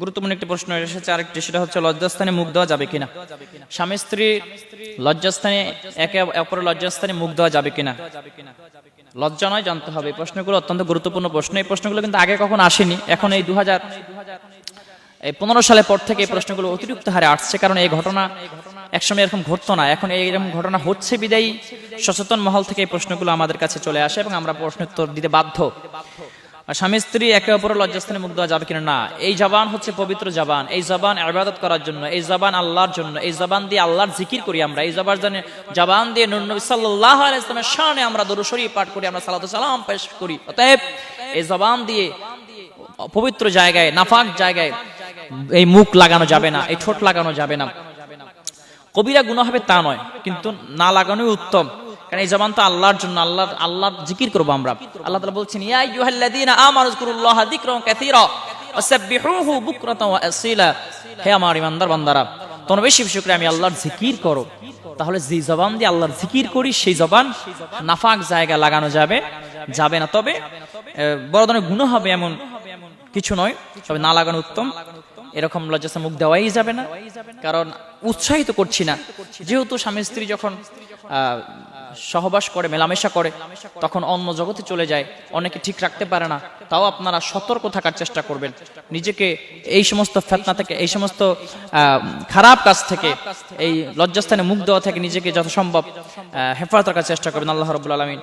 গুরুত্বপূর্ণ একটি প্রশ্ন এসেছে আরেকটি, সেটা হচ্ছে লজ্জাস্থানে মুখ দেওয়া যাবে কিনা। স্বামী স্ত্রী লজ্জাস্থানে একে অপরের লজ্জাস্থানে মুখ দেওয়া যাবে কিনা, লজ্জা নয় জানতে হবে। এই প্রশ্নগুলো অত্যন্ত গুরুত্বপূর্ণ প্রশ্ন। এই প্রশ্নগুলো কিন্তু আগে কখনো আসেনি, এখন এই 2015 সালের পর থেকে এই প্রশ্নগুলো অতিরিক্ত হারে আসছে। কারণ এই ঘটনা একসময় এরকম ঘটতো না, এখন এইরকম ঘটনা হচ্ছে বিদায়ী সচেতন মহল থেকে এই প্রশ্নগুলো আমাদের কাছে চলে আসে এবং আমরা প্রশ্ন উত্তর দিতে বাধ্য। স্বামী স্ত্রী একে অপরের লজ্জাস্থানে মুখ দেওয়া যাবে কিনা, না। এই জবান হচ্ছে পবিত্র জবান, এই জবান ইবাদত করার জন্য, এই জবান আল্লাহর জন্য, এই জবান দিয়ে আল্লাহর জিকির করি আমরা, এই জবান দিয়ে নূর নবী সাল্লাল্লাহু আলাইহি ওয়াসাল্লামের শানে আমরা দরুদ শরীফ পাঠ করি, আমরা সালাতু সালাম পেশ করি। অতএব এই জবান দিয়ে পবিত্র জায়গায়, নাফাক জায়গায় এই মুখ লাগানো যাবে না, এই ঠোঁট লাগানো যাবে না। কবিরা গুনাহ হবে তা নয়, কিন্তু না লাগানোই উত্তম। কারণ এই জবান তো আল্লাহর জন্য, আল্লাহর জিকির করব আমরা। আল্লাহ তাআলা বলছেন, ইয়া আইয়ুহাল্লাযীনা আমানু যিকুরুল্লাহা যিকরান কাসীরা ওয়াসাব্বিহুহু বুকরাতাও ওয়া আসীলা। হে আমার ঈমানদার বান্দারা, তোমরা বেশি বেশি করে আমি আল্লাহর জিকির করো। তাহলে যে জবান দিয়ে আল্লাহর জিকির করি সেই জবান নাফাক জায়গা লাগানো যাবে না। তবে বড় ধরনের গুনাহ হবে এমন কিছু নয়, তবে না লাগানো উত্তম। এরকম লজ্জাস্থানে মুখ দেওয়াই যাবে না, কারণ উৎসাহিত করছি না। যেহেতু স্বামী স্ত্রী যখন সহবাস করে, মেলামেশা করে, তখন অন্য জগতে চলে যায়, অনেকে ঠিক রাখতে পারে না। তাও আপনারা সতর্ক থাকার চেষ্টা করবেন, নিজেকে এই সমস্ত ফিতনা থেকে, এই সমস্ত খারাপ কাজ থেকে, এই লজ্জাস্থানে মুখ দেওয়া থেকে নিজেকে যথাসম্ভব হেফাজত করার চেষ্টা করবেন। আল্লাহ রাব্বুল আলামিন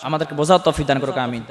আমাদেরকে বোঝার তৌফিক দান করুক, আমিন।